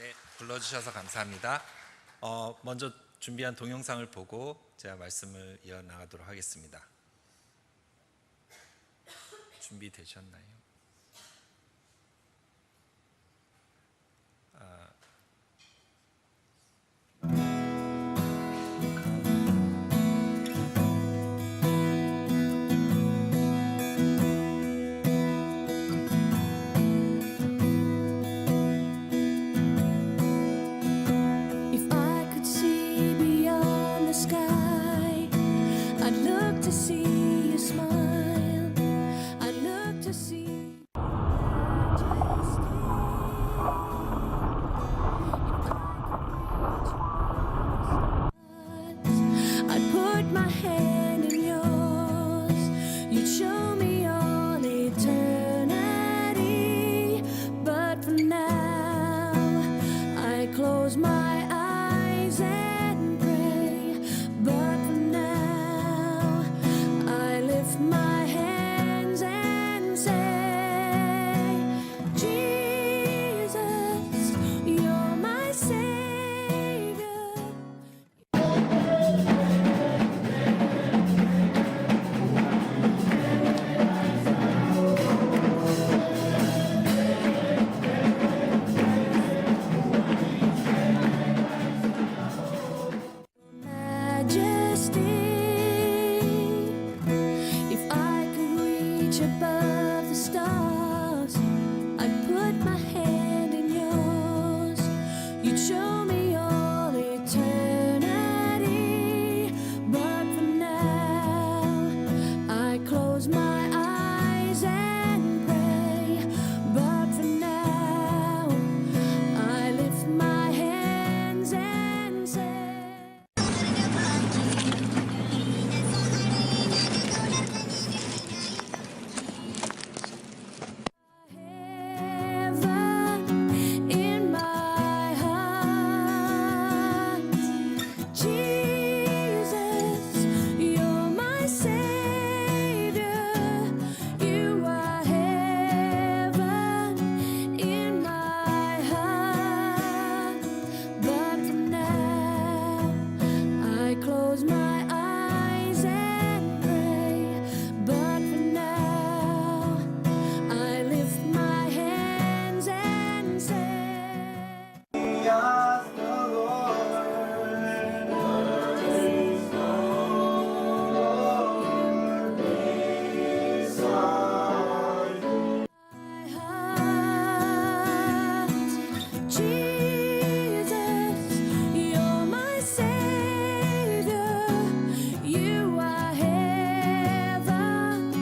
네, 불러주셔서 감사합니다. 먼저 준비한 동영상을 보고 제가 말씀을 이어나가도록 하겠습니다. 준비되셨나요? If I could see beyond the sky, I'd look to see you smile. I'd look to see majesty. If I could reach your stars, I'd put my hand in yours. You'd show me all eternity. But for now, I close my eyes and pray. But for now, I lift my hands and say, Jesus, you're my Savior. Majesty. If I could reach above the stars, I'd put my hand in yours. You'd show me all eternity. But for now, I close my eyes and pray. But for now, I lift my hands and say, heaven in my heart. Jesus, you're my Savior. You are heaven in my heart. But for now, I close my eyes and pray. But for now, I lift my hands and say, my heart. Jesus, you're my Savior. You are heaven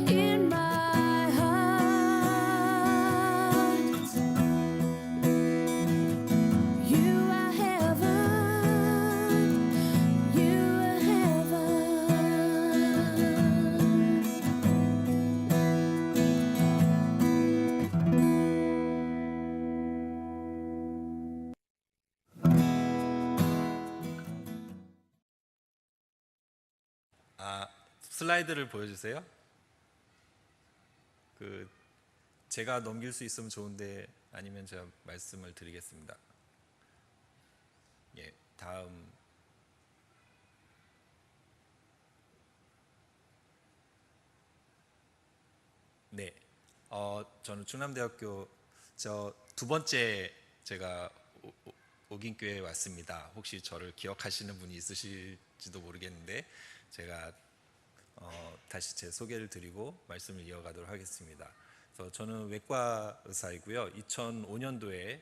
in my heart. You are heaven. You are 슬라이드를 보여주세요. 제가 넘길 수 있으면 좋은데 아니면 제가 말씀을 드리겠습니다. 예, 다음. 네, 저는 충남대학교 두 번째 제가 옥인교회에 왔습니다. 혹시 저를 기억하시는 분이 있으실지도 모르겠는데 제가 다시 제 소개를 드리고 말씀을 이어가도록 하겠습니다. 그래서 저는 외과 의사이고요. 2005년도에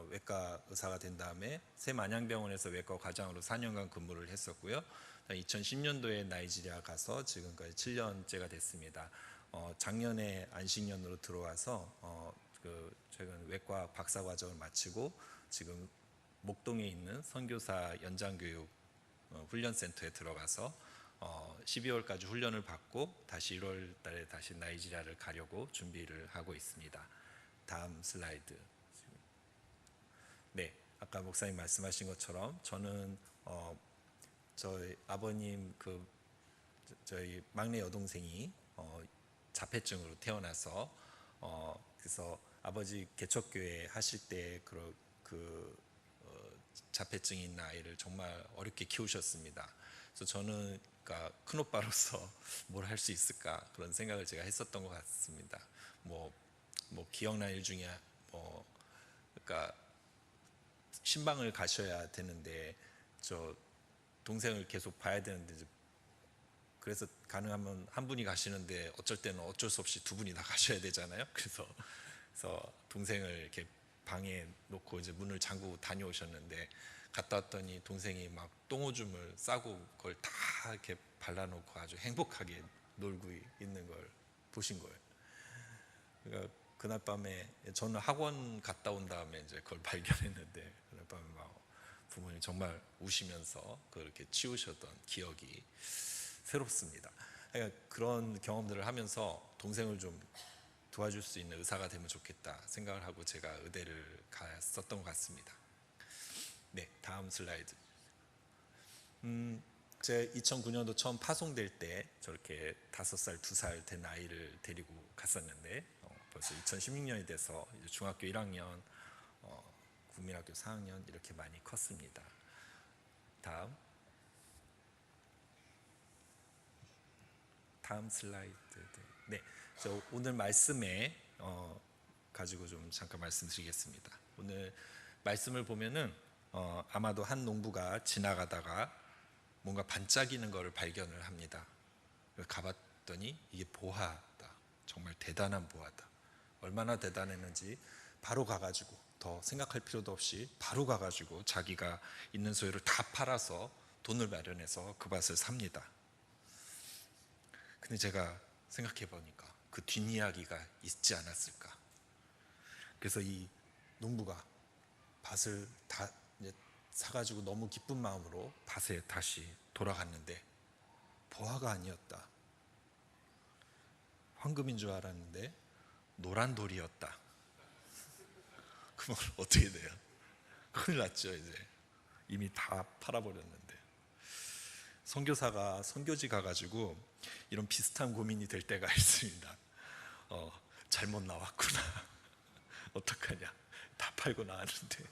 외과 의사가 된 다음에 새만양병원에서 외과 과장으로 4년간 근무를 했었고요. 2010년도에 나이지리아 가서 지금까지 7년째가 됐습니다. 작년에 안식년으로 들어와서 최근 외과 박사 과정을 마치고 지금 목동에 있는 선교사 연장교육 훈련센터에 들어가서 12월까지 훈련을 받고 다시 1월 달에 다시 나이지리아를 가려고 준비를 하고 있습니다. 다음 슬라이드. 네, 아까 목사님 말씀하신 것처럼 저는 저희 아버님 저희 막내 여동생이 자폐증으로 태어나서 그래서 아버지 개척교회 하실 때 그 자폐증이 있는 아이를 정말 어렵게 키우셨습니다. 그래서 저는 그러니까 큰 오빠로서 뭘 할 수 있을까 그런 생각을 제가 했었던 것 같습니다. 뭐 기억나는 일 중에 그러니까 신방을 가셔야 되는데 저 동생을 계속 봐야 되는데 그래서 가능하면 한 분이 가시는데 어쩔 때는 어쩔 수 없이 두 분이 다 가셔야 되잖아요. 그래서 동생을 이렇게 방에 놓고 이제 문을 잠그고 다녀오셨는데 갔다 왔더니 동생이 막 똥오줌을 싸고 그걸 다 이렇게 발라놓고 아주 행복하게 놀고 있는 걸 보신 거예요. 그러니까 그날 밤에 저는 학원 갔다 온 다음에 이제 그걸 발견했는데 그날 밤에 막 부모님 정말 우시면서 그렇게 치우셨던 기억이 새롭습니다. 그러니까 그런 경험들을 하면서 동생을 좀 도와줄 수 있는 의사가 되면 좋겠다 생각을 하고 제가 의대를 갔었던 것 같습니다. 네, 다음 슬라이드. 제 2009년도 처음 파송될 때 저렇게 5살, 2살 된 아이를 데리고 갔었는데 벌써 2016년이 돼서 이제 중학교 1학년, 국민학교 4학년 이렇게 많이 컸습니다. 다음 슬라이드. 네, 저 오늘 말씀에 가지고 좀 잠깐 말씀드리겠습니다. 오늘 말씀을 보면은 아마도 한 농부가 지나가다가 뭔가 반짝이는 것을 발견을 합니다. 가봤더니 이게 보화다. 정말 대단한 보화다. 얼마나 대단했는지 바로 가가지고 더 생각할 필요도 없이 바로 가가지고 자기가 있는 소유를 다 팔아서 돈을 마련해서 그 밭을 삽니다. 근데 제가 생각해 보니까 그 뒷이야기가 있지 않았을까. 그래서 이 농부가 밭을 다 이제 사가지고 너무 기쁜 마음으로 밭에 다시 돌아갔는데 보화가 아니었다. 황금인 줄 알았는데 노란 돌이었다. 그러면 어떻게 돼요? 큰일 났죠. 이제 이미 다 팔아버렸는데. 선교사가 선교지 가가지고 이런 비슷한 고민이 될 때가 있습니다. 잘못 나왔구나. 어떡하냐. 다 팔고 나왔는데.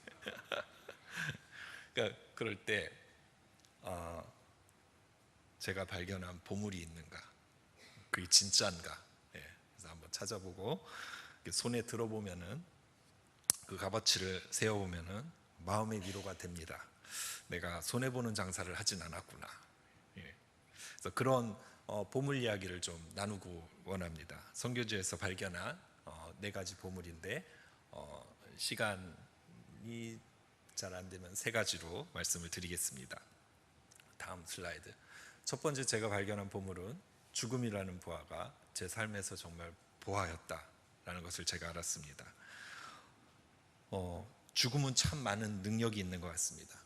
그러니까 그럴 때 제가 발견한 보물이 있는가, 그게 진짜인가. 그래서 한번 찾아보고 손에 들어보면은 그 값어치를 세어보면은 마음의 위로가 됩니다. 내가 손해 보는 장사를 하진 않았구나. 그래서 그런 보물 이야기를 좀 나누고 원합니다. 선교지에서 발견한 4가지 보물인데 시간이 잘 안 되면 3가지로 말씀을 드리겠습니다. 다음 슬라이드. 첫 번째 제가 발견한 보물은 죽음이라는 보화가 제 삶에서 정말 보화였다라는 것을 제가 알았습니다. 죽음은 참 많은 능력이 있는 것 같습니다.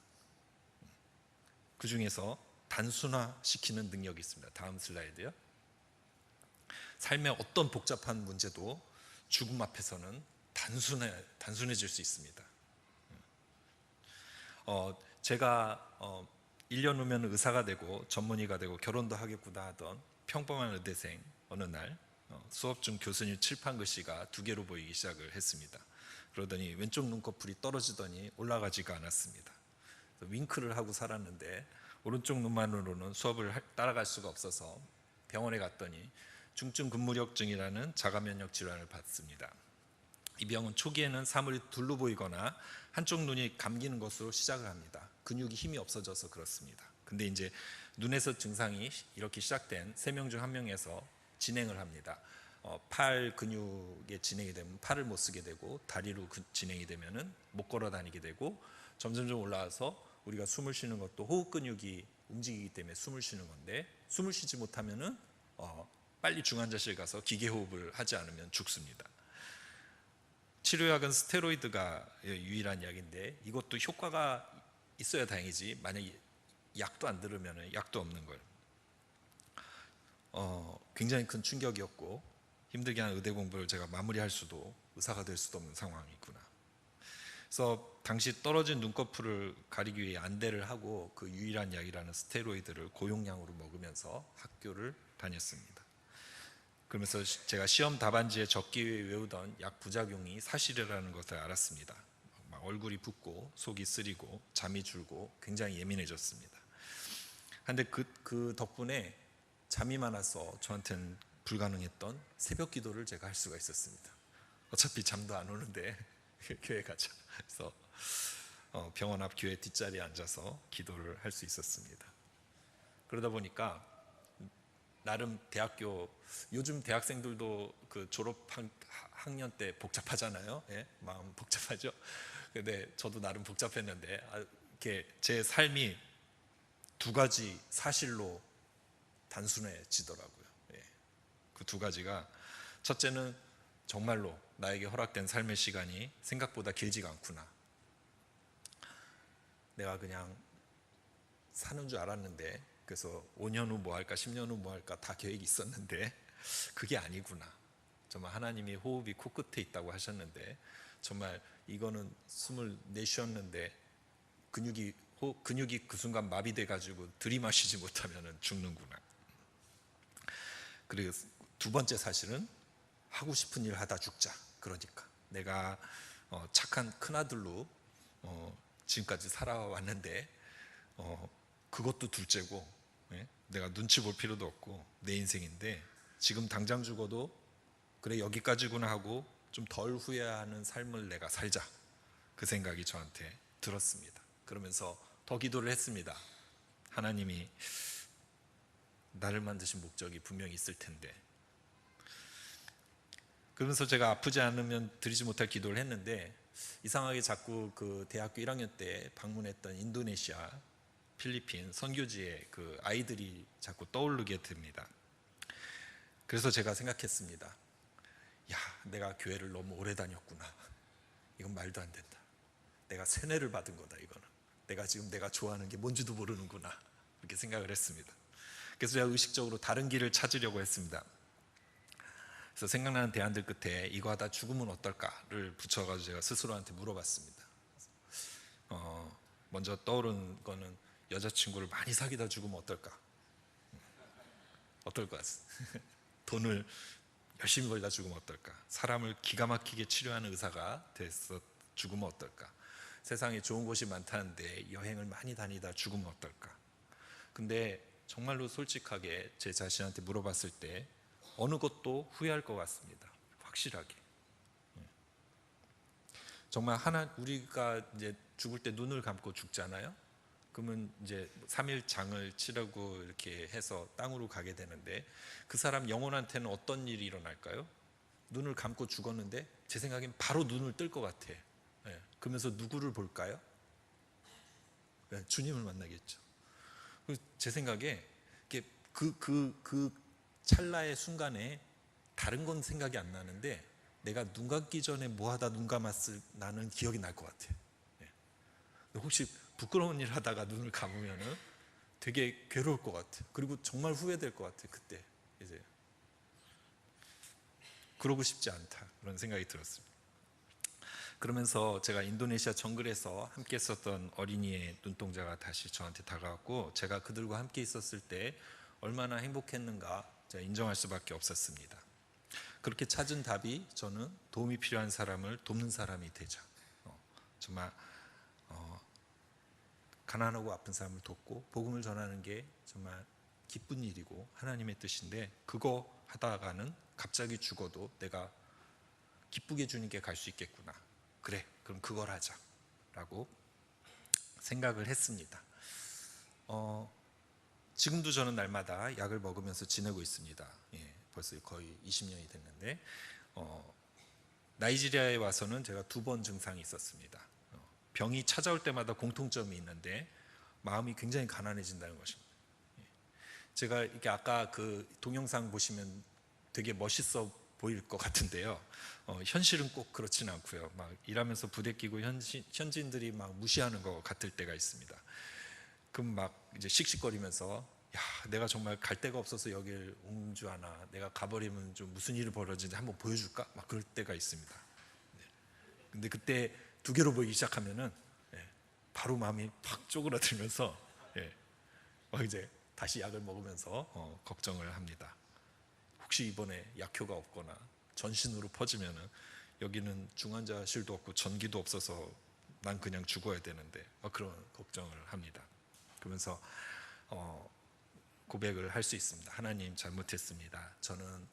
그 중에서 단순화시키는 능력이 있습니다. 다음 슬라이드요. 삶의 어떤 복잡한 문제도 죽음 앞에서는 단순해질 수 있습니다. 제가 1년 후면 의사가 되고 전문의가 되고 결혼도 하겠구나 하던 평범한 의대생 어느 날 수업 중 교수님 칠판 글씨가 2개로 보이기 시작을 했습니다. 그러더니 왼쪽 눈꺼풀이 떨어지더니 올라가지가 않았습니다. 윙크를 하고 살았는데 오른쪽 눈만으로는 수업을 따라갈 수가 없어서 병원에 갔더니 중증 근무력증이라는 자가면역 질환을 받습니다. 이 병은 초기에는 사물이 둘로 보이거나 한쪽 눈이 감기는 것으로 시작을 합니다. 근육이 힘이 없어져서 그렇습니다. 근데 이제 눈에서 증상이 이렇게 시작된 3명 중 1명에서 진행을 합니다. 팔 근육에 진행이 되면 팔을 못 쓰게 되고 다리로 진행이 되면은 못 걸어 다니게 되고 점점점 올라와서 우리가 숨을 쉬는 것도 호흡 근육이 움직이기 때문에 숨을 쉬는 건데 숨을 쉬지 못하면은 빨리 중환자실 가서 기계 호흡을 하지 않으면 죽습니다. 치료약은 스테로이드가 유일한 약인데 이것도 효과가 있어야 다행이지 만약에 약도 안 들으면 약도 없는 거예요. 굉장히 큰 충격이었고 힘들게 한 의대 공부를 제가 마무리할 수도 의사가 될 수도 없는 상황이구나. 그래서 당시 떨어진 눈꺼풀을 가리기 위해 안대를 하고 그 유일한 약이라는 스테로이드를 고용량으로 먹으면서 학교를 다녔습니다. 그러면서 제가 시험 답안지에 적기 위해 외우던 약 부작용이 사실이라는 것을 알았습니다. 막 얼굴이 붓고 속이 쓰리고 잠이 줄고 굉장히 예민해졌습니다. 그런데 그 덕분에 잠이 많아서 저한테는 불가능했던 새벽 기도를 제가 할 수가 있었습니다. 어차피 잠도 안 오는데 교회 가자. 그래서 병원 앞 교회 뒷자리에 앉아서 기도를 할 수 있었습니다. 그러다 보니까 나름 대학교, 요즘 대학생들도 그 졸업 학년 때 복잡하잖아요. 예? 마음 복잡하죠. 근데 저도 나름 복잡했는데 이렇게 제 삶이 두 가지 사실로 단순해지더라고요. 예. 그 두 가지가, 첫째는 정말로 나에게 허락된 삶의 시간이 생각보다 길지가 않구나. 내가 그냥 사는 줄 알았는데, 그래서 5년 후 뭐 할까 10년 후 뭐 할까 다 계획이 있었는데 그게 아니구나. 정말 하나님이 호흡이 코끝에 있다고 하셨는데 정말 이거는 숨을 내쉬었는데 근육이 그 순간 마비돼 가지고 들이마시지 못하면 죽는구나. 그리고 두 번째 사실은 하고 싶은 일 하다 죽자. 그러니까 내가 착한 큰아들로 지금까지 살아왔는데 그것도 둘째고, 예? 내가 눈치 볼 필요도 없고 내 인생인데 지금 당장 죽어도 그래 여기까지구나 하고 좀 덜 후회하는 삶을 내가 살자. 그 생각이 저한테 들었습니다. 그러면서 더 기도를 했습니다. 하나님이 나를 만드신 목적이 분명히 있을 텐데. 그러면서 제가 아프지 않으면 드리지 못할 기도를 했는데 이상하게 자꾸 그 대학교 1학년 때 방문했던 인도네시아, 필리핀 선교지의 그 아이들이 자꾸 떠오르게 됩니다. 그래서 제가 생각했습니다. 야, 내가 교회를 너무 오래 다녔구나. 이건 말도 안 된다. 내가 세뇌를 받은 거다. 이거는 내가 지금 내가 좋아하는 게 뭔지도 모르는구나. 그렇게 생각을 했습니다. 그래서 제가 의식적으로 다른 길을 찾으려고 했습니다. 그래서 생각나는 대안들 끝에 이거 하다 죽으면 어떨까를 붙여가지고 제가 스스로한테 물어봤습니다. 먼저 떠오른 거는 여자친구를 많이 사귀다 죽으면 어떨까? 어떨 것 같습니다. 돈을 열심히 벌다 죽으면 어떨까? 사람을 기가 막히게 치료하는 의사가 돼서 죽으면 어떨까? 세상에 좋은 곳이 많다는데 여행을 많이 다니다 죽으면 어떨까? 근데 정말로 솔직하게 제 자신한테 물어봤을 때 어느 것도 후회할 것 같습니다. 확실하게. 정말 우리가 이제 죽을 때 눈을 감고 죽잖아요. 그러면 이제 3일 장을 치르고 이렇게 해서 땅으로 가게 되는데 그 사람 영혼한테는 어떤 일이 일어날까요? 눈을 감고 죽었는데 제 생각엔 바로 눈을 뜰 것 같아. 예. 그러면서 누구를 볼까요? 예, 주님을 만나겠죠. 제 생각에 그 찰나의 순간에 다른 건 생각이 안 나는데 내가 눈 감기 전에 뭐 하다 눈 감았을 나는 기억이 날 것 같아. 예. 혹시 부끄러운 일 하다가 눈을 감으면은 되게 괴로울 것 같아. 그리고 정말 후회될 것 같아. 그때 이제 그러고 싶지 않다 그런 생각이 들었습니다. 그러면서 제가 인도네시아 정글에서 함께 있었던 어린이의 눈동자가 다시 저한테 다가왔고 제가 그들과 함께 있었을 때 얼마나 행복했는가 제가 인정할 수밖에 없었습니다. 그렇게 찾은 답이 저는 도움이 필요한 사람을 돕는 사람이 되자. 정말 가난하고 아픈 사람을 돕고 복음을 전하는 게 정말 기쁜 일이고 하나님의 뜻인데 그거 하다가는 갑자기 죽어도 내가 기쁘게 주님께 갈 수 있겠구나. 그래, 그럼 그걸 하자 라고 생각을 했습니다. 지금도 저는 날마다 약을 먹으면서 지내고 있습니다. 예, 벌써 거의 20년이 됐는데 나이지리아에 와서는 제가 2번 증상이 있었습니다. 병이 찾아올 때마다 공통점이 있는데 마음이 굉장히 가난해진다는 것입니다. 제가 이렇게 아까 그 동영상 보시면 되게 멋있어 보일 것 같은데요. 현실은 꼭 그렇지는 않고요. 막 일하면서 부대 끼고 현지인들이 막 무시하는 것 같을 때가 있습니다. 그럼 막 이제 씩씩거리면서 야, 내가 정말 갈 데가 없어서 여길 온 줄 아나. 내가 가버리면 좀 무슨 일이 벌어지는지 한번 보여줄까? 막 그럴 때가 있습니다. 근데 그때 두 개로 보이기 시작하면은 바로 마음이 팍 쪼그라들면서 막 이제 다시 약을 먹으면서 걱정을 합니다. 혹시 이번에 약효가 없거나 전신으로 퍼지면은 여기는 중환자실도 없고 전기도 없어서 난 그냥 죽어야 되는데 그런 걱정을 합니다. 그러면서 고백을 할 수 있습니다. 하나님 잘못했습니다. 저는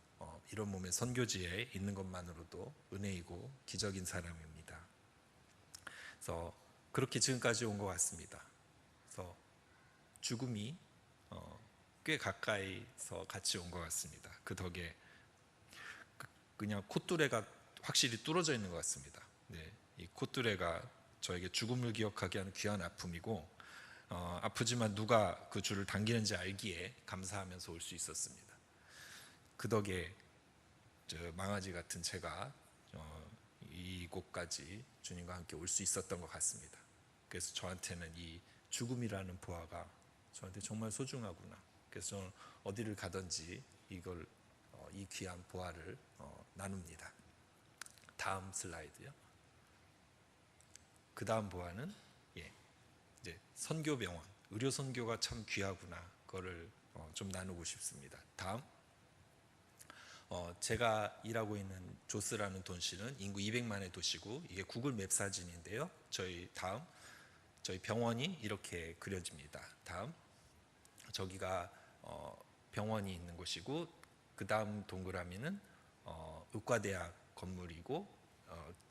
이런 몸의 선교지에 있는 것만으로도 은혜이고 기적인 사람입니다. 그래서 그렇게 지금까지 온 것 같습니다. 그래서 죽음이 꽤 가까이서 같이 온 것 같습니다. 그 덕에 그냥 콧뚜레가 확실히 뚫어져 있는 것 같습니다. 네, 이 콧뚜레가 저에게 죽음을 기억하게 하는 귀한 아픔이고 아프지만 누가 그 줄을 당기는지 알기에 감사하면서 올 수 있었습니다. 그 덕에 망아지 같은 제가 이곳까지 주님과 함께 올 수 있었던 것 같습니다. 그래서 저한테는 이 죽음이라는 보화가 저한테 정말 소중하구나. 그래서 저는 어디를 가든지 이걸 이 귀한 보화를 나눕니다. 다음 슬라이드요. 그 다음 보화는 이제 선교병원, 의료 선교가 참 귀하구나. 그거를 좀 나누고 싶습니다. 다음. 제가 일하고 있는 조스라는 도시는 인구 200만의 도시고 이게 구글 맵 사진인데요. 저희 병원이 이렇게 그려집니다. 다음. 저기가 병원이 있는 곳이고 그 다음 동그라미는 의과대학 건물이고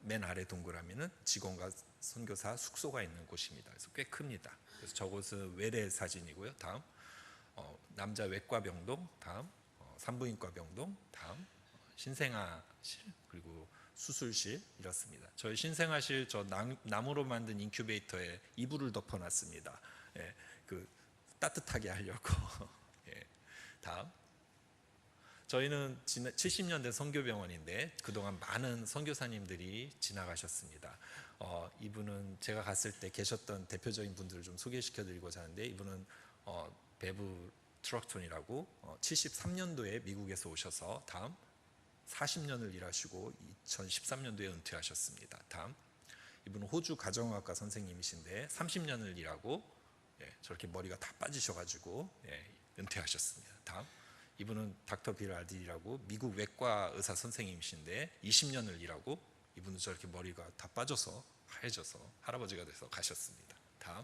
맨 아래 동그라미는 직원과 선교사 숙소가 있는 곳입니다. 그래서 꽤 큽니다. 그래서 저곳은 외래 사진이고요. 다음. 남자 외과 병동. 다음. 산부인과 병동. 다음. 신생아실 그리고 수술실 이렇습니다. 저희 신생아실 나무로 만든 인큐베이터에 이불을 덮어놨습니다. 예, 그 따뜻하게 하려고. 예, 다음. 저희는 70년대 선교병원인데 그동안 많은 선교사님들이 지나가셨습니다. 이분은 제가 갔을 때 계셨던 대표적인 분들을 좀 소개시켜드리고자 하는데 이분은 베브 트럭톤이라고 73년도에 미국에서 오셔서 다음 40년을 일하시고 2013년도에 은퇴하셨습니다. 다음. 이분은 호주 가정의학과 선생님이신데 30년을 일하고 저렇게 머리가 다 빠지셔가지고 은퇴하셨습니다. 다음. 이분은 닥터 빌 아딜이라고 미국 외과 의사 선생님이신데 20년을 일하고 이분은 저렇게 머리가 다 빠져서 하얘져서 할아버지가 돼서 가셨습니다. 다음.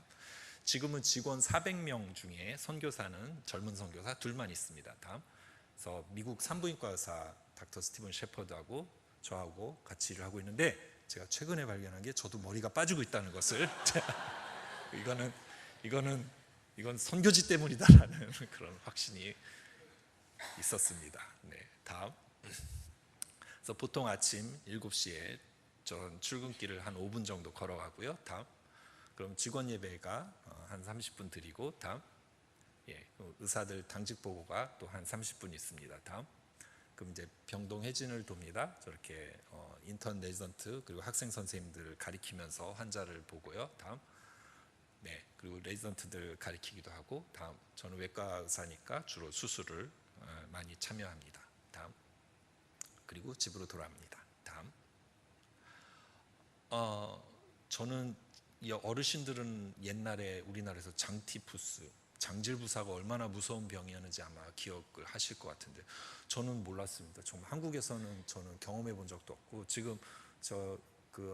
지금은 직원 400명 중에 선교사는 젊은 선교사 둘만 있습니다. 다음. 그래서 미국 산부인과 의사 닥터 스티븐 셰퍼드하고 저하고 같이 일을 하고 있는데 제가 최근에 발견한 게 저도 머리가 빠지고 있다는 것을 이건 선교지 때문이다라는 그런 확신이 있었습니다. 네, 다음. 그래서 보통 아침 7시에 전 출근길을 한 5분 정도 걸어가고요. 다음. 그럼 직원 예배가 한 30분 드리고 다음. 의사들 당직 보고가 또 한 30분 있습니다. 다음. 그럼 이제 병동 회진을 돕니다. 저렇게 인턴 레지던트 그리고 학생 선생님들을 가리키면서 환자를 보고요. 다음. 네, 그리고 레지던트들 가리키기도 하고 다음. 저는 외과 의사니까 주로 수술을 많이 참여합니다. 다음. 그리고 집으로 돌아옵니다. 다음. 저는 이 어르신들은 옛날에 우리나라에서 장티푸스, 장질부사가 얼마나 무서운 병이었는지 아마 기억을 하실 것 같은데 저는 몰랐습니다. 정말 한국에서는 저는 경험해 본 적도 없고 지금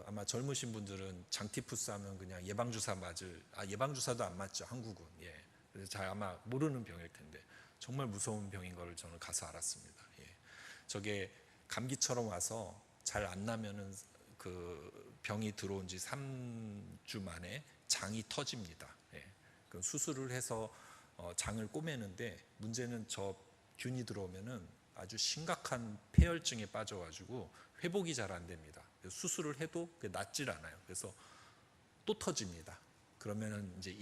아마 젊으신 분들은 장티푸스 하면 그냥 예방주사도 안 맞죠. 한국은. 그래서 잘 아마 모르는 병일 텐데 정말 무서운 병인 걸 저는 가서 알았습니다. 저게 감기처럼 와서 잘 안 나면은 그 병이 들어온 지 3주 만에 장이 터집니다. 그 수술을 해서 장을 꼬매는데 문제는 저 균이 들어오면은 아주 심각한 폐혈증에 빠져가지고 회복이 잘 안 됩니다. 수술을 해도 낫질 않아요. 그래서 또 터집니다. 그러면은 이제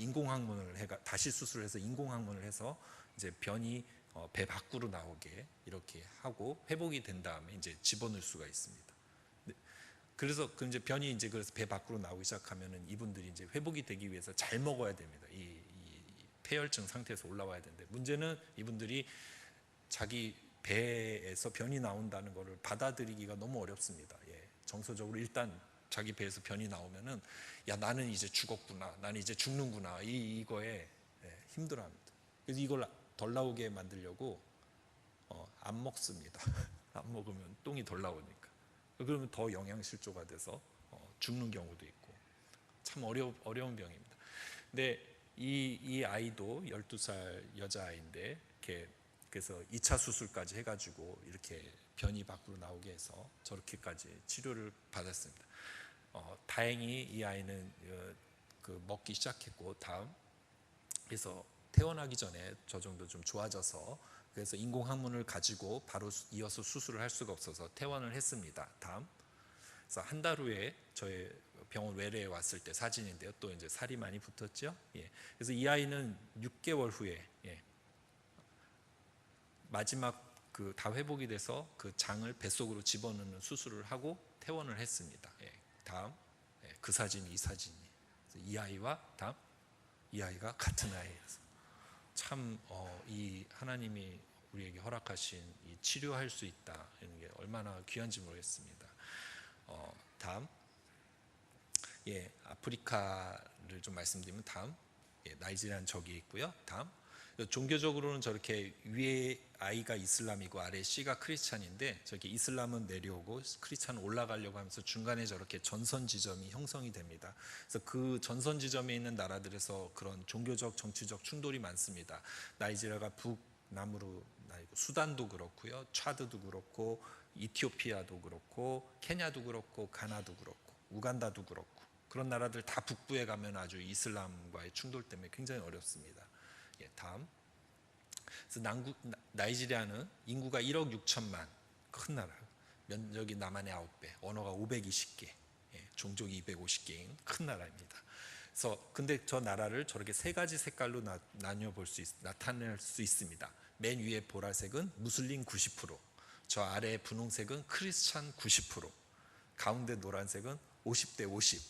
다시 수술을 해서 인공항문을 해서 이제 변이 배 밖으로 나오게 이렇게 하고 회복이 된 다음에 이제 집어넣을 수가 있습니다. 그래서 이제 변이 그래서 배 밖으로 나오기 시작하면은 이분들이 이제 회복이 되기 위해서 잘 먹어야 됩니다. 이 폐혈증 상태에서 올라와야 되는데 문제는 이분들이 자기 배에서 변이 나온다는 것을 받아들이기가 너무 어렵습니다. 정서적으로 일단 자기 배에서 변이 나오면은 야 나는 이제 죽었구나, 나는 이제 죽는구나 이거에 힘들어합니다. 그래서 이걸 덜 나오게 만들려고 안 먹습니다. 안 먹으면 똥이 덜 나오니까. 그러면 더 영양실조가 돼서 죽는 경우도 있고 참 어려운 병입니다. 근데 이 아이도 12살 여자아이인데 이렇게 그래서 2차 수술까지 해가지고 이렇게 변이 밖으로 나오게 해서 저렇게까지 치료를 받았습니다. 다행히 이 아이는 그 먹기 시작했고 그래서 태어나기 전에 저 정도 좀 좋아져서 그래서 인공항문을 가지고 바로 이어서 수술을 할 수가 없어서 퇴원을 했습니다. 그래서 한 달 후에 저희 병원 외래에 왔을 때 사진인데요. 또 이제 살이 많이 붙었죠. 예. 그래서 이 아이는 6개월 후에 마지막 그 다 회복이 돼서 그 장을 뱃속으로 집어넣는 수술을 하고 퇴원을 했습니다. 그 사진, 이 사진이 이 아이와 이 아이가 같은 아이예요. 참 이 하나님이 우리에게 허락하신 이 치료할 수 있다 이런 게 얼마나 귀한지 모르겠습니다. 아프리카를 좀 말씀드리면 나이지리아는 저기 있고요. 종교적으로는 저렇게 위에 I가 이슬람이고 아래 C가 크리스찬인데 저렇게 이슬람은 내려오고 크리스찬은 올라가려고 하면서 중간에 저렇게 전선 지점이 형성이 됩니다. 그래서 그 전선 지점에 있는 나라들에서 그런 종교적 정치적 충돌이 많습니다. 나이지리아가 북남으로 수단도 그렇고요, 차드도 그렇고, 이티오피아도 그렇고, 케냐도 그렇고, 가나도 그렇고, 우간다도 그렇고 그런 나라들 다 북부에 가면 아주 이슬람과의 충돌 때문에 굉장히 어렵습니다. 그래서 나이지리아는 인구가 1억 6천만, 큰 나라, 면적이 남한의 9배, 언어가 520개, 종족이 250개인 큰 나라입니다. 그래서 근데 저 나라를 저렇게 세 가지 색깔로 나타낼 수 있습니다. 맨 위에 보라색은 무슬림 90%, 저 아래 분홍색은 크리스찬 90%, 가운데 노란색은 50대 50.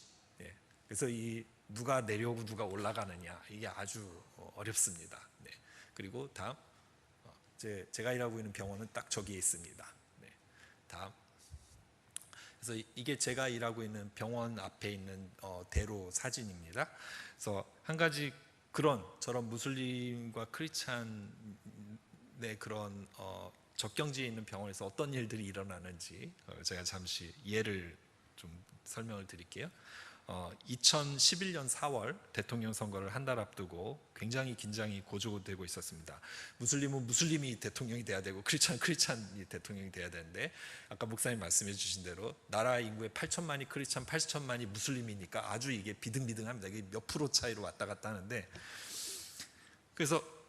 그래서 이 누가 내려오고 누가 올라가느냐 이게 아주 어렵습니다. 그리고 제가 일하고 있는 병원은 딱 저기에 있습니다. 그래서 이게 제가 일하고 있는 병원 앞에 있는 대로 사진입니다. 그래서 한 가지 저런 무슬림과 크리스찬의 그런 접경지에 있는 병원에서 어떤 일들이 일어나는지 제가 잠시 예를 좀 설명을 드릴게요. 2011년 4월 대통령 선거를 한 달 앞두고 굉장히 긴장이 고조되고 있었습니다. 무슬림은 무슬림이 대통령이 돼야 되고 크리스찬이 대통령이 돼야 되는데 아까 목사님 말씀해 주신 대로 나라 인구의 8천만이 크리스찬, 8천만이 무슬림이니까 아주 이게 비등비등합니다. 이게 몇 프로 차이로 왔다 갔다 하는데 그래서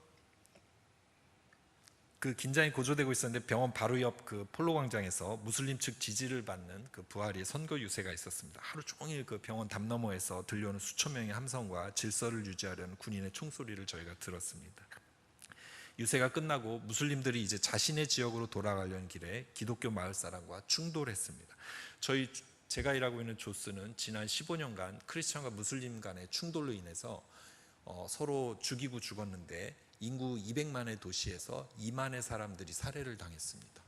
그 긴장이 고조되고 있었는데 병원 바로 옆 그 폴로 광장에서 무슬림 측 지지를 받는 그 부하리의 선거 유세가 있었습니다. 하루 종일 그 병원 담 너머에서 들려오는 수천 명의 함성과 질서를 유지하려는 군인의 총소리를 저희가 들었습니다. 유세가 끝나고 무슬림들이 이제 자신의 지역으로 돌아가려는 길에 기독교 마을 사람과 충돌했습니다. 제가 일하고 있는 조스는 지난 15년간 크리스천과 무슬림 간의 충돌로 인해서 서로 죽이고 죽었는데 인구 200만의 도시에서 2만의 사람들이 살해를 당했습니다.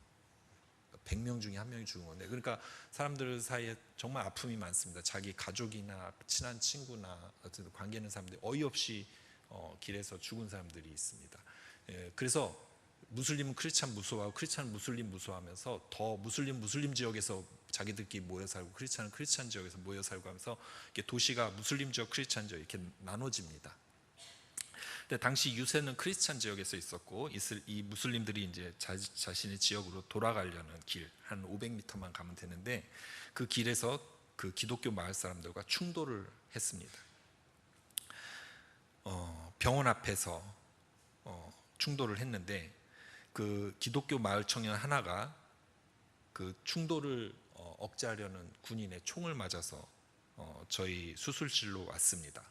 100명 중에 1명이 죽은 건데 그러니까 사람들 사이에 정말 아픔이 많습니다. 자기 가족이나 친한 친구나 어쨌든 관계 있는 사람들이 어이없이 길에서 죽은 사람들이 있습니다. 그래서 무슬림은 크리스찬 무서워하고 크리스찬은 무슬림 무서워하면서 더 무슬림 지역에서 자기들끼리 모여 살고 크리스찬은 크리스찬 지역에서 모여 살고 하면서 이렇게 도시가 무슬림 지역, 크리스찬 지역 이렇게 나눠집니다. 근데 당시 유세는 크리스찬 지역에서 있었고 이 무슬림들이 이제 자신의 지역으로 돌아가려는 길 한 500m만 가면 되는데 그 길에서 그 기독교 마을 사람들과 충돌을 했습니다. 병원 앞에서 충돌을 했는데 그 기독교 마을 청년 하나가 그 충돌을 억제하려는 군인의 총을 맞아서 저희 수술실로 왔습니다.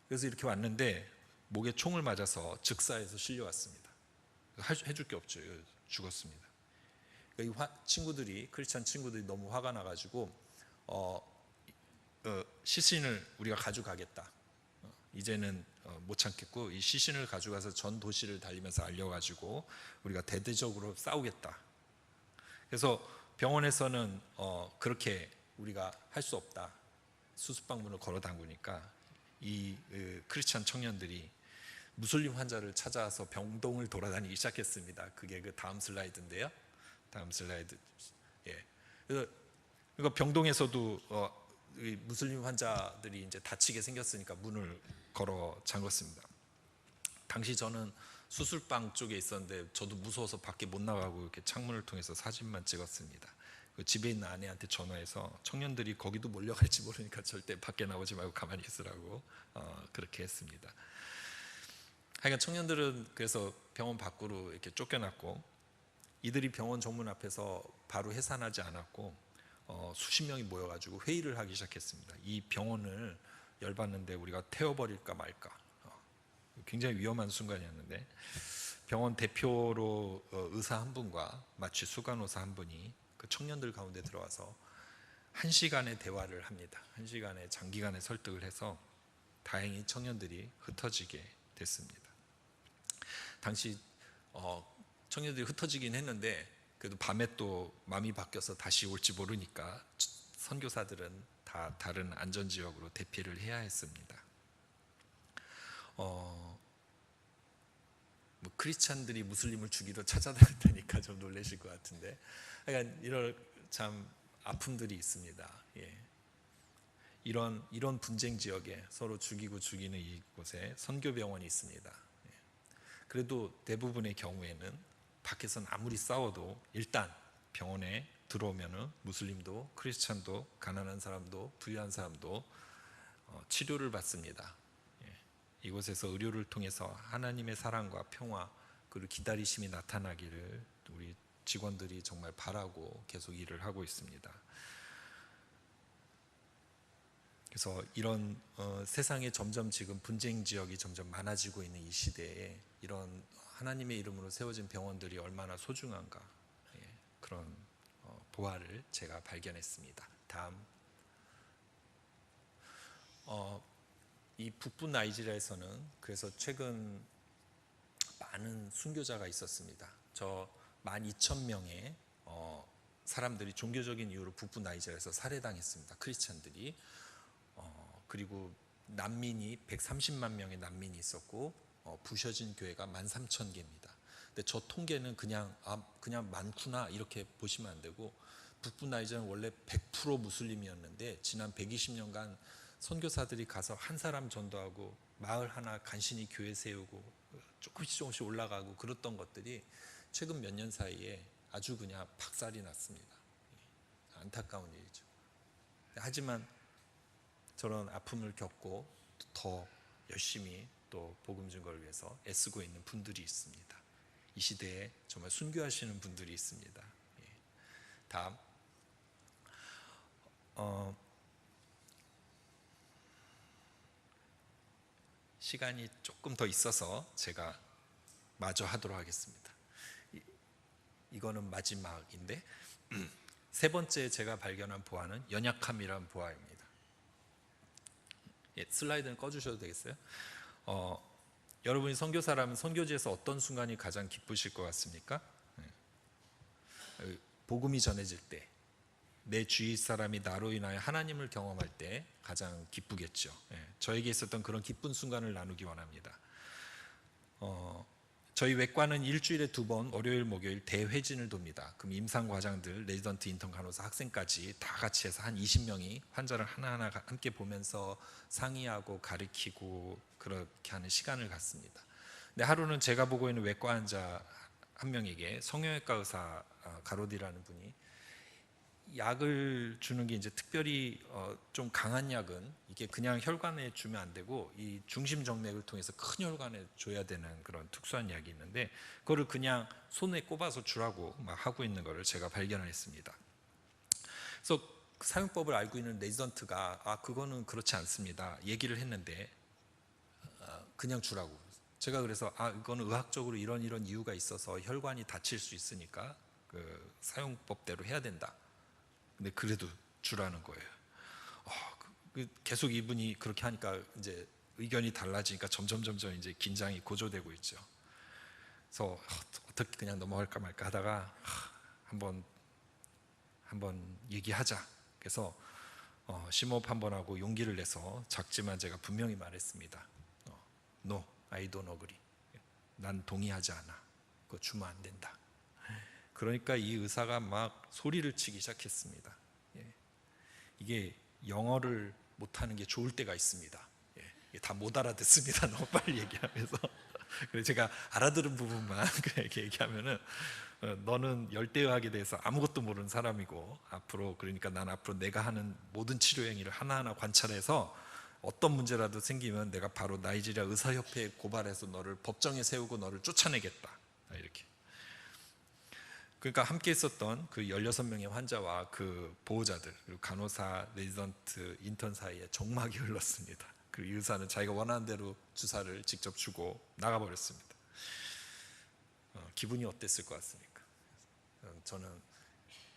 그래서 이렇게 왔는데 목에 총을 맞아서 즉사해서 실려왔습니다. 해줄 게 없죠. 죽었습니다. 그러니까 크리스찬 친구들이 너무 화가 나가지고 시신을 우리가 가져가겠다. 이제는 못 참겠고 이 시신을 가져가서 전 도시를 달리면서 알려가지고 우리가 대대적으로 싸우겠다. 그래서 병원에서는 그렇게 우리가 할 수 없다. 수술방문을 걸어 담그니까 이 크리스찬 청년들이 무슬림 환자를 찾아서 병동을 돌아다니기 시작했습니다. 그게 그 다음 슬라이드인데요. 다음 슬라이드. 그러니까 병동에서도 이 무슬림 환자들이 이제 다치게 생겼으니까 문을 걸어 잠궜습니다. 당시 저는 수술방 쪽에 있었는데 저도 무서워서 밖에 못 나가고 이렇게 창문을 통해서 사진만 찍었습니다. 그 집에 있는 아내한테 전화해서 청년들이 거기도 몰려갈지 모르니까 절대 밖에 나오지 말고 가만히 있으라고 그렇게 했습니다. 하여간 청년들은 그래서 병원 밖으로 이렇게 쫓겨났고, 이들이 병원 정문 앞에서 바로 해산하지 않았고 수십 명이 모여가지고 회의를 하기 시작했습니다. 이 병원을 열받는데 우리가 태워버릴까 말까. 굉장히 위험한 순간이었는데, 병원 대표로 의사 한 분과 마취 수간호사 한 분이 그 청년들 가운데 들어와서 1시간의 대화를 합니다. 1시간의 장기간의 설득을 해서 다행히 청년들이 흩어지게 됐습니다. 당시 청년들이 흩어지긴 했는데 그래도 밤에 또 마음이 바뀌어서 다시 올지 모르니까 선교사들은 다 다른 안전지역으로 대피를 해야 했습니다. 뭐 크리스찬들이 무슬림을 죽이러 찾아다녔다니까 좀 놀라실 것 같은데, 하여간 이런 참 아픔들이 있습니다. 예. 이런 분쟁 지역에 서로 죽이고 죽이는 이곳에 선교병원이 있습니다. 예. 그래도 대부분의 경우에는 밖에서는 아무리 싸워도 일단 병원에 들어오면은 무슬림도 크리스찬도 가난한 사람도 부유한 사람도 치료를 받습니다. 이곳에서 의료를 통해서 하나님의 사랑과 평화 그리고 기다리심이 나타나기를 우리 직원들이 정말 바라고 계속 일을 하고 있습니다. 그래서 이런 세상에 점점 지금 분쟁 지역이 점점 많아지고 있는 이 시대에 이런 하나님의 이름으로 세워진 병원들이 얼마나 소중한가, 그런 보화를 제가 발견했습니다. 다음, 이 북부 나이지리아에서는 그래서 최근 많은 순교자가 있었습니다. 저 12,000명의 사람들이 종교적인 이유로 북부 나이지리아에서 살해당했습니다. 크리스찬들이. 그리고 난민이 130만 명의 난민이 있었고 부셔진 교회가 13,000개입니다. 근데 저 통계는 그냥 많구나 이렇게 보시면 안 되고, 북부 나이지리아는 원래 100% 무슬림이었는데 지난 120년간 선교사들이 가서 한 사람 전도하고 마을 하나 간신히 교회 세우고 조금씩 올라가고 그랬던 것들이 최근 몇 년 사이에 아주 그냥 박살이 났습니다. 안타까운 일이죠. 하지만 저런 아픔을 겪고 더 열심히 또 복음 증거를 위해서 애쓰고 있는 분들이 있습니다. 이 시대에 정말 순교하시는 분들이 있습니다. 다음, 시간이 조금 더 있어서 제가 마저 하도록 하겠습니다. 이거는 마지막인데 세 번째 제가 발견한 보화는 연약함이라는 보화입니다. 슬라이드는 꺼주셔도 되겠어요? 여러분이 선교사라면 선교지에서 어떤 순간이 가장 기쁘실 것 같습니까? 복음이 전해질 때, 내 주위 사람이 나로 인하여 하나님을 경험할 때 가장 기쁘겠죠. 저에게 있었던 그런 기쁜 순간을 나누기 원합니다. 저희 외과는 일주일에 2번 월요일 목요일 대회진을 돕니다. 그럼 임상 과장들, 레지던트, 인턴, 간호사, 학생까지 다 같이 해서 한 20명이 환자를 하나하나 함께 보면서 상의하고 가르치고 그렇게 하는 시간을 갖습니다. 근데 하루는 제가 보고 있는 외과 환자 한 명에게 성형외과 의사 가로디라는 분이 약을 주는 게 이제 특별히 좀 강한 약은 이게 그냥 혈관에 주면 안 되고 이 중심 정맥을 통해서 큰 혈관에 줘야 되는 그런 특수한 약이 있는데, 그거를 그냥 손에 꼽아서 주라고 막 하고 있는 거를 제가 발견했습니다. 그래서 사용법을 알고 있는 레지던트가 그거는 그렇지 않습니다 얘기를 했는데 그냥 주라고. 제가 그래서 이거는 의학적으로 이런 이유가 있어서 혈관이 다칠 수 있으니까 그 사용법대로 해야 된다. 근데 그래도 주라는 거예요. 계속 이분이 그렇게 하니까 이제 의견이 달라지니까 점점 이제 긴장이 고조되고 있죠. 그래서 어떻게 그냥 넘어갈까 말까 하다가 한번 얘기하자. 그래서 심호흡 한번 하고 용기를 내서 작지만 제가 분명히 말했습니다. No, I don't agree. 난 동의하지 않아. 그거 주면 안 된다. 그러니까 이 의사가 막 소리를 치기 시작했습니다. 이게 영어를 못하는 게 좋을 때가 있습니다. 예, 다 못 알아듣습니다. 너무 빨리 얘기하면서. 그래서 제가 알아들은 부분만 그냥 이렇게 얘기하면은 너는 열대어학에 대해서 아무것도 모르는 사람이고 앞으로 그러니까 난 앞으로 내가 하는 모든 치료 행위를 하나하나 관찰해서 어떤 문제라도 생기면 내가 바로 나이지리아 의사협회에 고발해서 너를 법정에 세우고 너를 쫓아내겠다. 이렇게. 그러니까 함께 있었던 그 16명의 환자와 그 보호자들 그리고 간호사, 레지던트, 인턴 사이에 정막이 흘렀습니다. 그리고 의사는 자기가 원하는 대로 주사를 직접 주고 나가버렸습니다. 기분이 어땠을 것 같습니까? 저는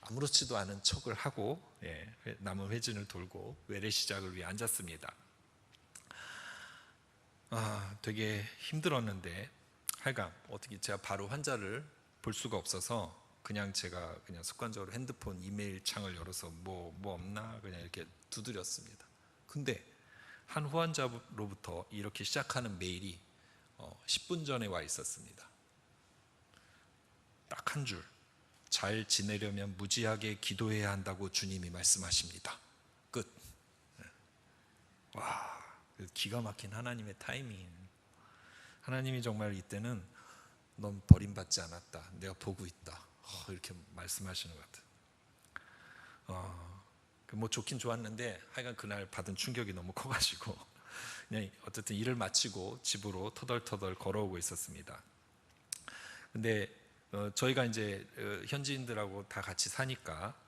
아무렇지도 않은 척을 하고 남은 회진을 돌고 외래 시작을 위해 앉았습니다. 되게 힘들었는데 하여간 어떻게 제가 바로 환자를 볼 수가 없어서 제가 그냥 습관적으로 핸드폰 이메일 창을 열어서 뭐 없나 그냥 이렇게 두드렸습니다. 근데 한 후환자로부터 이렇게 시작하는 메일이 10분 전에 와 있었습니다. 딱 한 줄. 잘 지내려면 무지하게 기도해야 한다고 주님이 말씀하십니다. 끝. 와, 기가 막힌 하나님의 타이밍. 하나님이 정말 이때는 넌 버림받지 않았다. 내가 보고 있다. 이렇게 말씀하시는 것 같아요. 뭐 좋긴 좋았는데 하여간 그날 받은 충격이 너무 커가지고 그냥 어쨌든 일을 마치고 집으로 터덜터덜 걸어오고 있었습니다. 근데 저희가 이제 현지인들하고 다 같이 사니까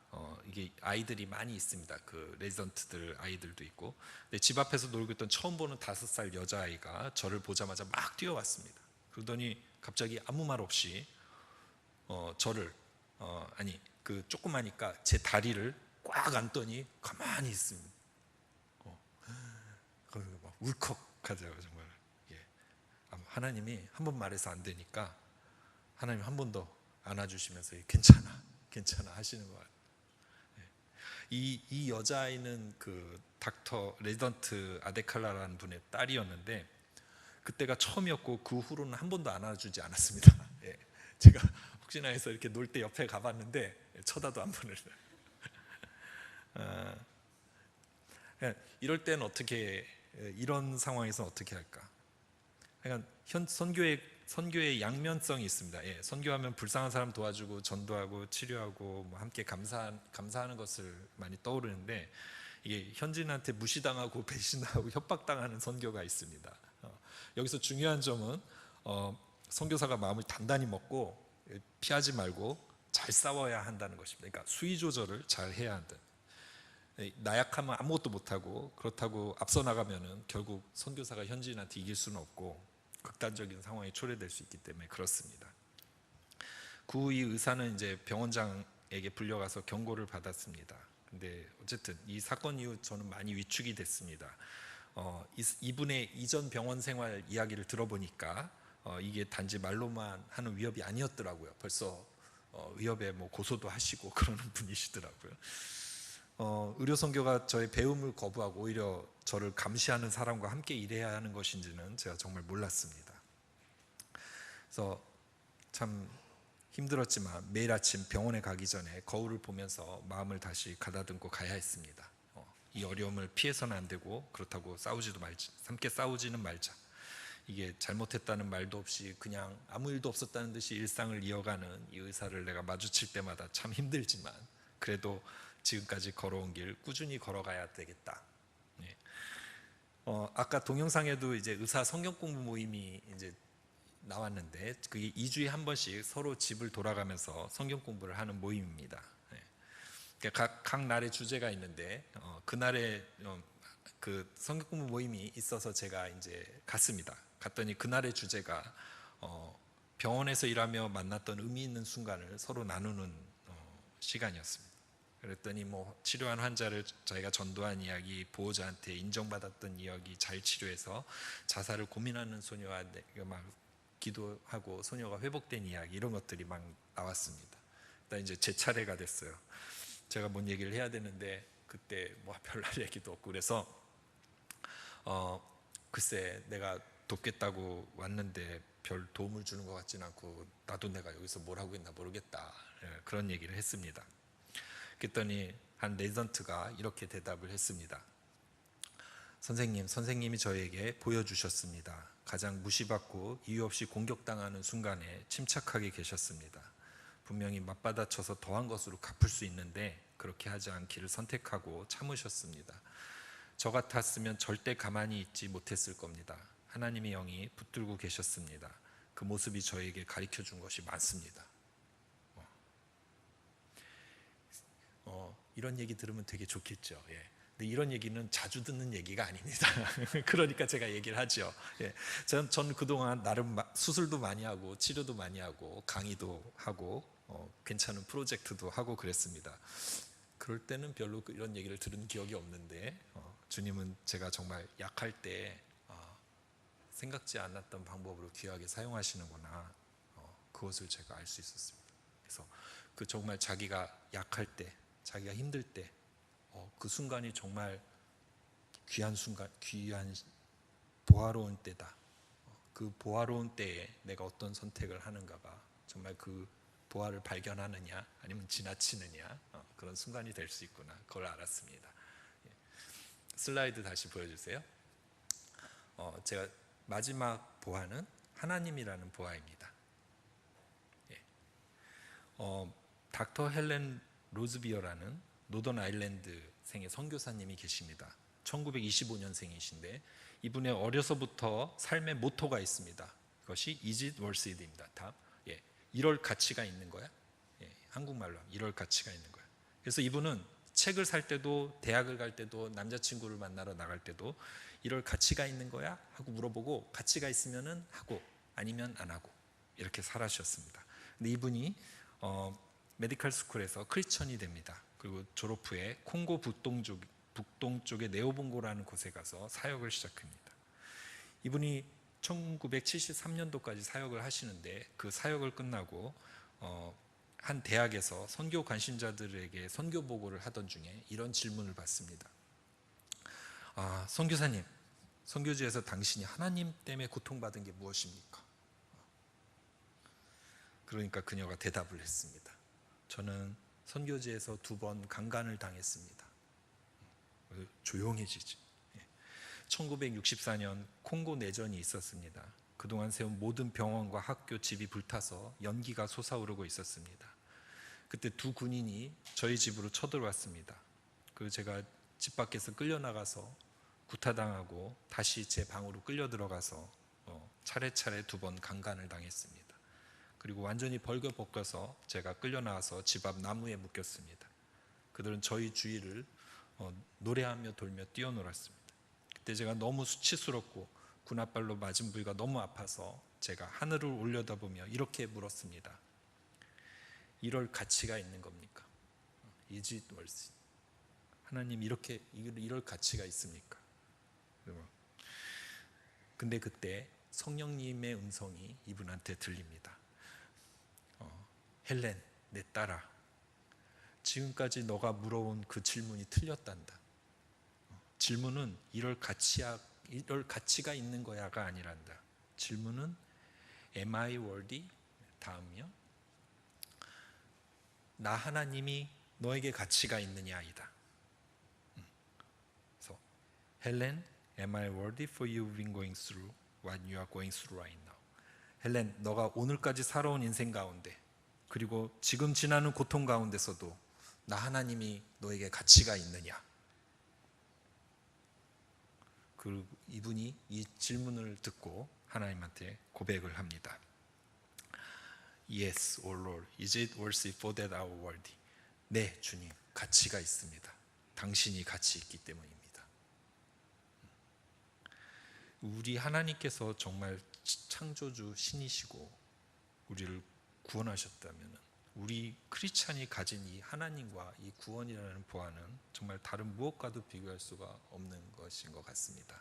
이게 아이들이 많이 있습니다. 그 레지던트들 아이들도 있고. 근데 집 앞에서 놀고 있던 처음 보는 5살 여자아이가 저를 보자마자 막 뛰어왔습니다. 그러더니 갑자기 아무 말 없이 저를 그 조그마니까 제 다리를 꽉 안더니 가만히 있습니다. 그러면 막 울컥하더라고요. 정말. 하나님이 한 번 말해서 안 되니까 하나님 한 번 더 안아주시면서 괜찮아 하시는 것 같아요. 이 여자아이는 그 닥터 레지던트 아데칼라라는 분의 딸이었는데 그때가 처음이었고 그 후로는 한 번도 안아주지 않았습니다. 제가 혹시나 해서 이렇게 놀 때 옆에 가봤는데 쳐다도 안 보는. 이럴 때는 어떻게 이런 상황에서는 어떻게 할까? 그러니까 선교의 양면성이 있습니다. 선교하면 불쌍한 사람 도와주고 전도하고 치료하고 뭐 함께 감사하는 것을 많이 떠오르는데 이게 현지인한테 무시당하고 배신당하고 협박당하는 선교가 있습니다. 여기서 중요한 점은 선교사가 마음을 단단히 먹고 피하지 말고 잘 싸워야 한다는 것입니다. 그러니까 수위 조절을 잘 해야 한다. 나약하면 아무것도 못하고 그렇다고 앞서 나가면은 결국 선교사가 현지인한테 이길 수는 없고 극단적인 상황에 초래될 수 있기 때문에 그렇습니다. 그 후 이 의사는 이제 병원장에게 불려가서 경고를 받았습니다. 근데 어쨌든 이 사건 이후 저는 많이 위축이 됐습니다. 이분의 이전 병원 생활 이야기를 들어보니까 이게 단지 말로만 하는 위협이 아니었더라고요. 벌써 위협에 뭐 고소도 하시고 그러는 분이시더라고요. 의료 선교가 저의 배움을 거부하고 오히려 저를 감시하는 사람과 함께 일해야 하는 것인지는 제가 정말 몰랐습니다. 그래서 참 힘들었지만 매일 아침 병원에 가기 전에 거울을 보면서 마음을 다시 가다듬고 가야 했습니다. 이 어려움을 피해서는 안 되고 그렇다고 함께 싸우지는 말자. 이게 잘못했다는 말도 없이 그냥 아무 일도 없었다는 듯이 일상을 이어가는 이 의사를 내가 마주칠 때마다 참 힘들지만 그래도 지금까지 걸어온 길 꾸준히 걸어가야 되겠다. 아까 동영상에도 이제 의사 성경 공부 모임이 이제 나왔는데 그게 2주에 한 번씩 서로 집을 돌아가면서 성경 공부를 하는 모임입니다. 그러니까 각 날의 주제가 있는데 그날에 그 성경 공부 모임이 있어서 제가 이제 갔습니다. 갔더니 그날의 주제가 병원에서 일하며 만났던 의미 있는 순간을 서로 나누는 시간이었습니다. 그랬더니 뭐 치료한 환자를 자기가 전도한 이야기, 보호자한테 인정받았던 이야기, 잘 치료해서 자살을 고민하는 소녀와 막 기도하고 소녀가 회복된 이야기 이런 것들이 막 나왔습니다. 일단 이제 제 차례가 됐어요. 제가 뭔 얘기를 해야 되는데 그때 뭐 별날 얘기도 없고 그래서 글쎄 내가 돕겠다고 왔는데 별 도움을 주는 것 같지는 않고 나도 내가 여기서 뭘 하고 있나 모르겠다 그런 얘기를 했습니다. 그랬더니 한 레지던트가 이렇게 대답을 했습니다. 선생님이 저에게 보여주셨습니다. 가장 무시받고 이유 없이 공격당하는 순간에 침착하게 계셨습니다. 분명히 맞받아쳐서 더한 것으로 갚을 수 있는데 그렇게 하지 않기를 선택하고 참으셨습니다. 저 같았으면 절대 가만히 있지 못했을 겁니다. 하나님의 영이 붙들고 계셨습니다. 그 모습이 저에게 가르쳐 준 것이 많습니다. 이런 얘기 들으면 되게 좋겠죠. 예. 근데 이런 얘기는 자주 듣는 얘기가 아닙니다. 그러니까 제가 얘기를 하죠. 예. 전 그동안 나름 수술도 많이 하고 치료도 많이 하고 강의도 하고 괜찮은 프로젝트도 하고 그랬습니다. 그럴 때는 별로 이런 얘기를 들은 기억이 없는데 주님은 제가 정말 약할 때 생각지 않았던 방법으로 귀하게 사용하시는구나, 그것을 제가 알 수 있었습니다. 그래서 그 정말 자기가 약할 때, 자기가 힘들 때, 그 순간이 정말 귀한 순간, 귀한 보화로운 때다. 그 보화로운 때에 내가 어떤 선택을 하는가가 정말 그 보화를 발견하느냐 아니면 지나치느냐, 그런 순간이 될 수 있구나, 그걸 알았습니다. 예. 슬라이드 다시 보여주세요. 제가 마지막 보화는 하나님이라는 보화입니다. 예. 닥터 헬렌 로즈비어라는 노던 아일랜드 생의 선교사님이 계십니다. 1925년생이신데 이분의 어려서부터 삶의 모토가 있습니다. 그것이 Is it worth it입니다. 다음, 예, 이럴 가치가 있는 거야. 예, 한국말로 하면 이럴 가치가 있는 거야. 그래서 이분은 책을 살 때도, 대학을 갈 때도, 남자친구를 만나러 나갈 때도 이럴 가치가 있는 거야? 하고 물어보고 가치가 있으면은 하고 아니면 안 하고 이렇게 살아주셨습니다. 근데 이분이 메디컬 스쿨에서 크리스천이 됩니다. 그리고 졸업 후에 콩고 북동쪽의 네오봉고라는 곳에 가서 사역을 시작합니다. 이분이 1973년도까지 사역을 하시는데 그 사역을 끝나고 한 대학에서 선교 관심자들에게 선교 보고를 하던 중에 이런 질문을 받습니다. 선교사님, 선교지에서 당신이 하나님 때문에 고통받은 게 무엇입니까? 그러니까 그녀가 대답을 했습니다. 저는 선교지에서 2번 강간을 당했습니다. 조용해지지. 1964년 콩고 내전이 있었습니다. 그동안 세운 모든 병원과 학교, 집이 불타서 연기가 솟아오르고 있었습니다. 그때 2 군인이 저희 집으로 쳐들어왔습니다. 그리고 제가 집 밖에서 끌려나가서 구타당하고 다시 제 방으로 끌려 들어가서 차례차례 2번 강간을 당했습니다. 그리고 완전히 벌거벗겨서 제가 끌려나와서 집 앞 나무에 묶였습니다. 그들은 저희 주위를 노래하며 돌며 뛰어놀았습니다. 그때 제가 너무 수치스럽고 군홧발로 맞은 부위가 너무 아파서 제가 하늘을 올려다보며 이렇게 물었습니다. 이럴 가치가 있는 겁니까? Is it worth it? 하나님, 이럴 가치가 있습니까? 근데 그때 성령님의 음성이 이분한테 들립니다. 헬렌, 내 딸아, 지금까지 너가 물어온 그 질문이 틀렸단다. 질문은 이럴 가치가 있는 거야가 아니란다. 질문은 Am I worthy? 다음이요. 나 하나님이 너에게 가치가 있느냐이다. 그래서 헬렌, Am I worthy for you been going through what you are going through right now? 헬렌, 너가 오늘까지 살아온 인생 가운데, 그리고 지금 지나는 고통 가운데서도 나 하나님이 너에게 가치가 있느냐? 그리고 이분이 이 질문을 듣고 하나님한테 고백을 합니다. Yes, O Lord, is it worthy for that I am worthy? 네, 주님, 가치가 있습니다. 당신이 가치 있기 때문입니다. 우리 하나님께서 정말 창조주 신이시고 우리를 구원하셨다면 우리 크리스찬이 가진 이 하나님과 이 구원이라는 보화는 정말 다른 무엇과도 비교할 수가 없는 것인 것 같습니다.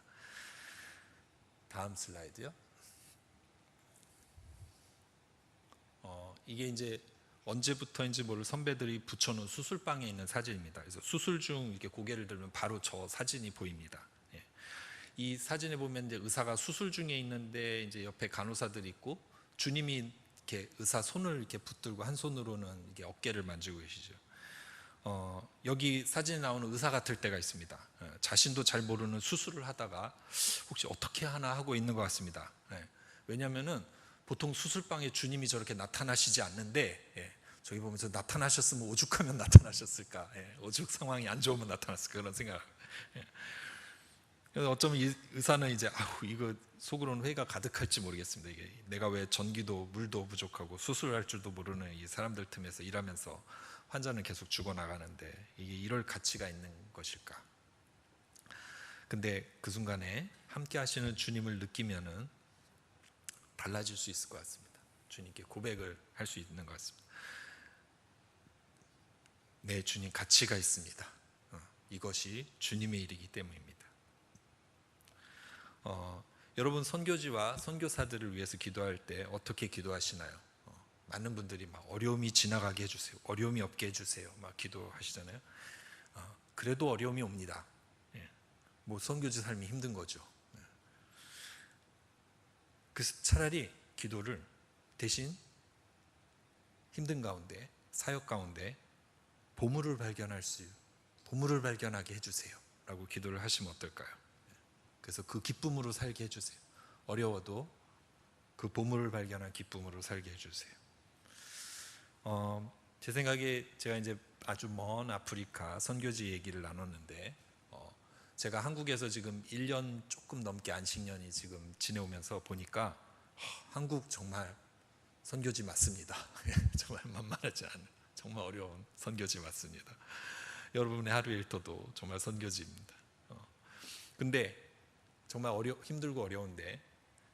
다음 슬라이드요. 이게 이제 언제부터인지 모를 선배들이 붙여놓은 수술방에 있는 사진입니다. 그래서 수술 중 이렇게 고개를 들면 바로 저 사진이 보입니다. 예. 이 사진에 보면 이제 의사가 수술 중에 있는데 이제 옆에 간호사들이 있고 주님이 이렇게 의사 손을 이렇게 붙들고 한 손으로는 이게 어깨를 만지고 계시죠. 여기 사진에 나오는 의사 같을 때가 있습니다. 자신도 잘 모르는 수술을 하다가 혹시 어떻게 하나 하고 있는 것 같습니다. 왜냐하면은 보통 수술방에 주님이 저렇게 나타나시지 않는데, 저기 보면서 나타나셨으면 오죽하면 나타나셨을까, 오죽 상황이 안 좋으면 나타났을까, 그런 생각. 그래서 어쩌면 이 의사는 이제 이거 속으로는 회의가 가득할지 모르겠습니다. 이게 내가 왜 전기도 물도 부족하고 수술할 줄도 모르는 이 사람들 틈에서 일하면서 환자는 계속 죽어나가는데 이게 이럴 가치가 있는 것일까? 근데 그 순간에 함께 하시는 주님을 느끼면은 달라질 수 있을 것 같습니다. 주님께 고백을 할 수 있는 것 같습니다. 네, 주님, 가치가 있습니다. 이것이 주님의 일이기 때문입니다. 여러분, 선교지와 선교사들을 위해서 기도할 때 어떻게 기도하시나요? 많은 분들이 막 어려움이 지나가게 해주세요, 어려움이 없게 해주세요, 막 기도하시잖아요. 그래도 어려움이 옵니다. 뭐 선교지 삶이 힘든 거죠. 그래서 차라리 기도를 대신 힘든 가운데, 사역 가운데 보물을 발견하게 해주세요 라고 기도를 하시면 어떨까요? 그래서 그 기쁨으로 살게 해주세요. 어려워도 그 보물을 발견한 기쁨으로 살게 해주세요. 제 생각에 제가 이제 아주 먼 아프리카 선교지 얘기를 나눴는데, 제가 한국에서 지금 1년 조금 넘게 안식년이 지금 지내오면서 보니까 한국 정말 선교지 맞습니다. 정말 만만하지 않은, 정말 어려운 선교지 맞습니다. 여러분의 하루 일터도 정말 선교지입니다. 근데 정말 힘들고 어려운데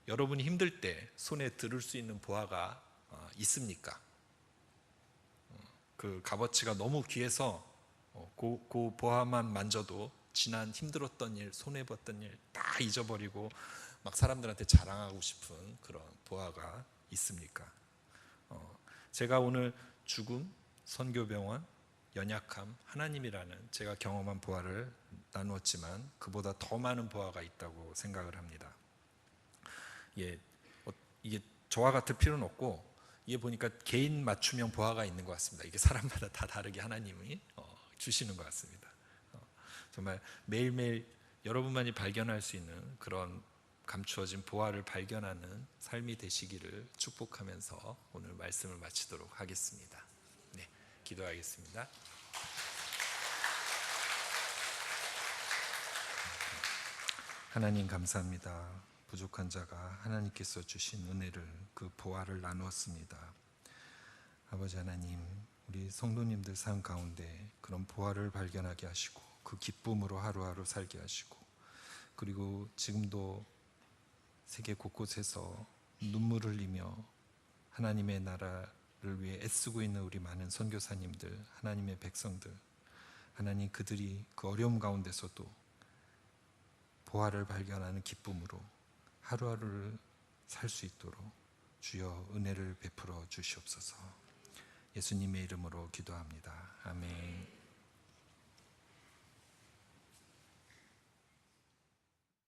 여러분이 힘들 때 손에 들을 수 있는 보화가 있습니까? 그 값어치가 너무 귀해서 그 보화만 만져도 지난 힘들었던 일, 손해봤던 일 다 잊어버리고 막 사람들한테 자랑하고 싶은 그런 보화가 있습니까? 제가 오늘 죽음, 선교병원, 연약함, 하나님이라는 제가 경험한 보화를 나누었지만 그보다 더 많은 보화가 있다고 생각을 합니다. 이게 저와 같을 필요는 없고, 이게 보니까 개인 맞춤형 보화가 있는 것 같습니다. 이게 사람마다 다 다르게 하나님이 주시는 것 같습니다. 정말 매일매일 여러분만이 발견할 수 있는 그런 감추어진 보화를 발견하는 삶이 되시기를 축복하면서 오늘 말씀을 마치도록 하겠습니다. 네, 기도하겠습니다. 하나님, 감사합니다. 부족한 자가 하나님께서 주신 은혜를, 그 보화를 나누었습니다. 아버지 하나님, 우리 성도님들 삶 가운데 그런 보화를 발견하게 하시고 그 기쁨으로 하루하루 살게 하시고, 그리고 지금도 세계 곳곳에서 눈물을 흘리며 하나님의 나라를 위해 애쓰고 있는 우리 많은 선교사님들, 하나님의 백성들, 하나님, 그들이 그 어려움 가운데서도 보화를 발견하는 기쁨으로 하루하루를 살 수 있도록 주여 은혜를 베풀어 주시옵소서. 예수님의 이름으로 기도합니다. 아멘.